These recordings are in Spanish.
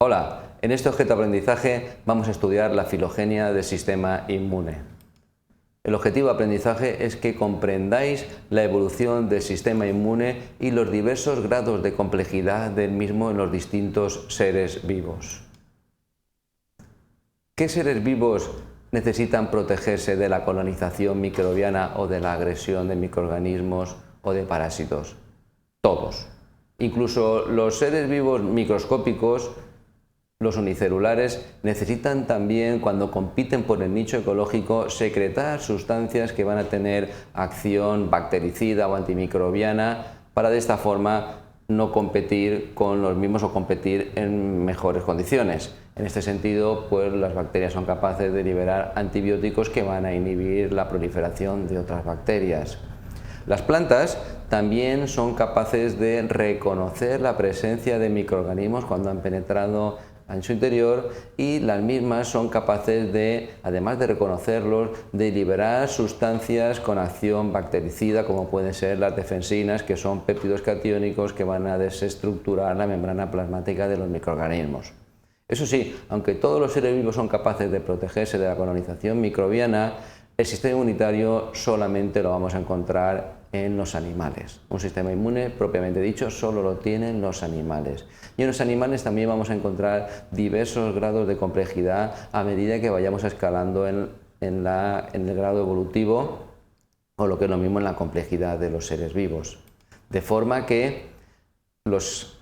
Hola, en este objeto de aprendizaje vamos a estudiar la filogenia del sistema inmune. El objetivo de aprendizaje es que comprendáis la evolución del sistema inmune y los diversos grados de complejidad del mismo en los distintos seres vivos. ¿Qué seres vivos necesitan protegerse de la colonización microbiana o de la agresión de microorganismos o de parásitos? Todos. Incluso los seres vivos microscópicos, los unicelulares, necesitan también, cuando compiten por el nicho ecológico, secretar sustancias que van a tener acción bactericida o antimicrobiana para de esta forma no competir con los mismos o competir en mejores condiciones. En este sentido, pues las bacterias son capaces de liberar antibióticos que van a inhibir la proliferación de otras bacterias. Las plantas también son capaces de reconocer la presencia de microorganismos cuando han penetrado en su interior, y las mismas son capaces de, además de reconocerlos, de liberar sustancias con acción bactericida, como pueden ser las defensinas, que son péptidos catiónicos que van a desestructurar la membrana plasmática de los microorganismos. Eso sí, aunque todos los seres vivos son capaces de protegerse de la colonización microbiana, el sistema inmunitario solamente lo vamos a encontrar en los animales. Un sistema inmune, propiamente dicho, solo lo tienen los animales. Y en los animales también vamos a encontrar diversos grados de complejidad a medida que vayamos escalando en el grado evolutivo, o lo que es lo mismo en la complejidad de los seres vivos. De forma que los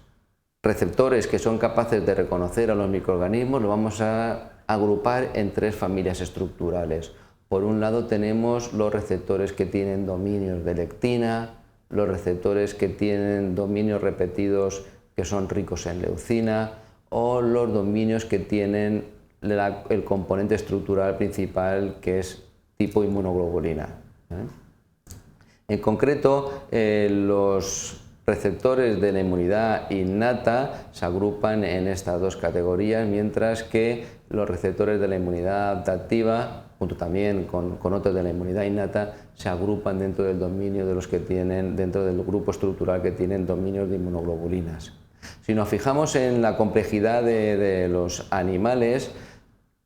receptores que son capaces de reconocer a los microorganismos los vamos a agrupar en tres familias estructurales. Por un lado tenemos los receptores que tienen dominios de lectina, los receptores que tienen dominios repetidos que son ricos en leucina, o los dominios que tienen el componente estructural principal, que es tipo inmunoglobulina. En concreto, los receptores de la inmunidad innata se agrupan en estas dos categorías, mientras que los receptores de la inmunidad adaptativa, junto también con otros de la inmunidad innata, se agrupan dentro del dominio de los que tienen, dentro del grupo estructural que tienen dominios de inmunoglobulinas. Si nos fijamos en la complejidad de los animales,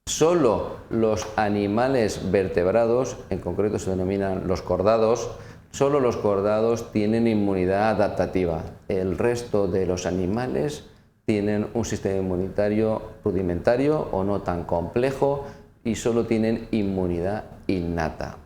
solo los animales vertebrados, en concreto se denominan los cordados, solo los cordados tienen inmunidad adaptativa. El resto de los animales tienen un sistema inmunitario rudimentario o no tan complejo y solo tienen inmunidad innata.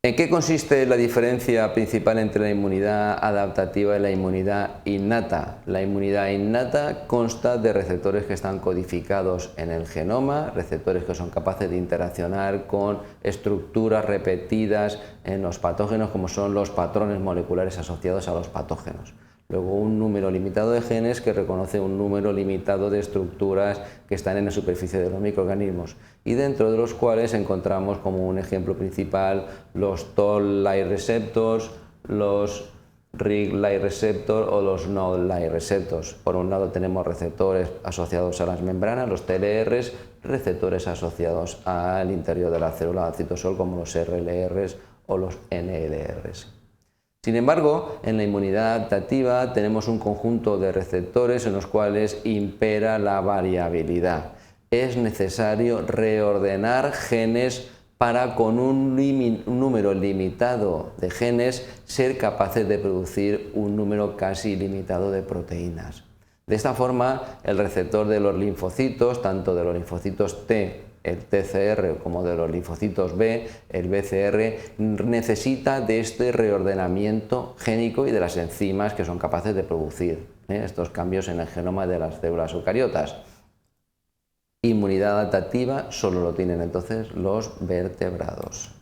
¿En qué consiste la diferencia principal entre la inmunidad adaptativa y la inmunidad innata? La inmunidad innata consta de receptores que están codificados en el genoma, receptores que son capaces de interaccionar con estructuras repetidas en los patógenos, como son los patrones moleculares asociados a los patógenos. Luego un número limitado de genes que reconoce un número limitado de estructuras que están en la superficie de los microorganismos, y dentro de los cuales encontramos como un ejemplo principal los Toll-like receptors, los Rig-like receptors o los Node-like receptors. Por un lado tenemos receptores asociados a las membranas, los TLRs, receptores asociados al interior de la célula del citosol, como los RLRs o los NLRs. Sin embargo, en la inmunidad adaptativa tenemos un conjunto de receptores en los cuales impera la variabilidad. Es necesario reordenar genes para, con un número limitado de genes, ser capaces de producir un número casi ilimitado de proteínas. De esta forma, el receptor de los linfocitos, tanto de los linfocitos T, el TCR, como de los linfocitos B, el BCR, necesita de este reordenamiento génico y de las enzimas que son capaces de producir estos cambios en el genoma de las células eucariotas. Inmunidad adaptativa solo lo tienen entonces los vertebrados.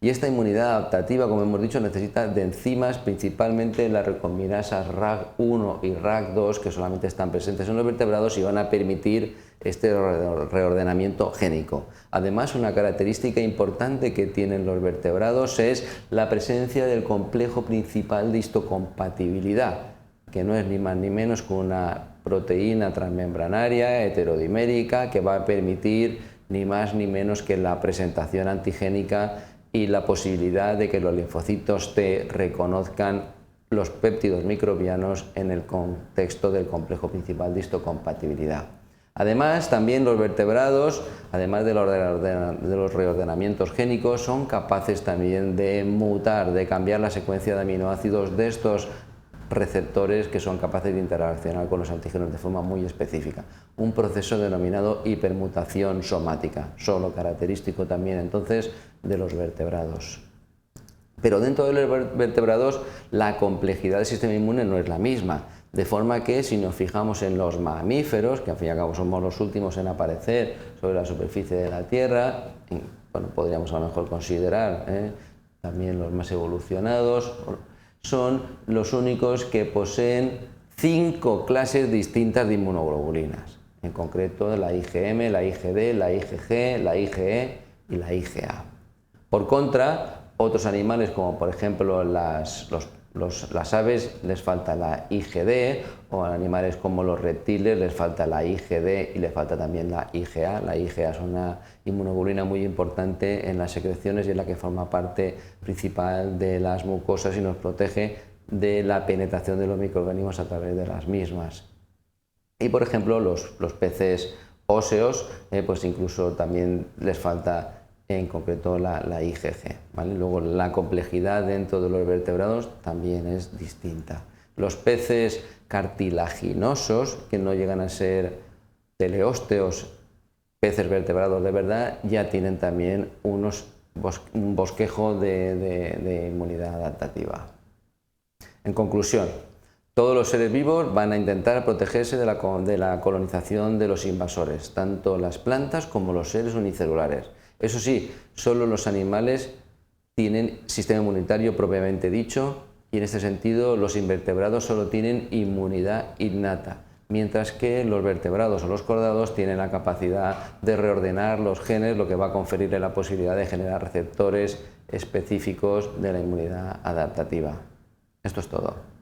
Y esta inmunidad adaptativa, como hemos dicho, necesita de enzimas, principalmente las recombinasas RAG1 y RAG2, que solamente están presentes en los vertebrados y van a permitir este reordenamiento génico. Además, una característica importante que tienen los vertebrados es la presencia del complejo principal de histocompatibilidad, que no es ni más ni menos que una proteína transmembranaria heterodimérica que va a permitir ni más ni menos que la presentación antigénica y la posibilidad de que los linfocitos T reconozcan los péptidos microbianos en el contexto del complejo principal de histocompatibilidad. Además, también los vertebrados, además de los reordenamientos génicos, son capaces también de mutar, de cambiar la secuencia de aminoácidos de estos receptores que son capaces de interaccionar con los antígenos de forma muy específica. Un proceso denominado hipermutación somática, solo característico también entonces de los vertebrados. Pero dentro de los vertebrados la complejidad del sistema inmune no es la misma, de forma que si nos fijamos en los mamíferos, que al fin y al cabo somos los últimos en aparecer sobre la superficie de la Tierra, bueno, podríamos a lo mejor considerar también los más evolucionados, son los únicos que poseen 5 clases distintas de inmunoglobulinas, en concreto la IgM, la IgD, la IgG, la IgE y la IgA. Por contra, otros animales como por ejemplo las aves les falta la IgD, o animales como los reptiles les falta la IgD y les falta también la IgA. La IgA es una inmunoglobulina muy importante en las secreciones y es la que forma parte principal de las mucosas y nos protege de la penetración de los microorganismos a través de las mismas. Y por ejemplo los peces óseos, pues incluso también les falta en concreto la IgG, ¿vale? Luego la complejidad dentro de los vertebrados también es distinta. Los peces cartilaginosos, que no llegan a ser teleósteos, peces vertebrados de verdad, ya tienen también un bosquejo de inmunidad adaptativa. En conclusión, todos los seres vivos van a intentar protegerse de la colonización de los invasores, tanto las plantas como los seres unicelulares. Eso sí, solo los animales tienen sistema inmunitario propiamente dicho y en este sentido los invertebrados solo tienen inmunidad innata, mientras que los vertebrados o los cordados tienen la capacidad de reordenar los genes, lo que va a conferirle la posibilidad de generar receptores específicos de la inmunidad adaptativa. Esto es todo.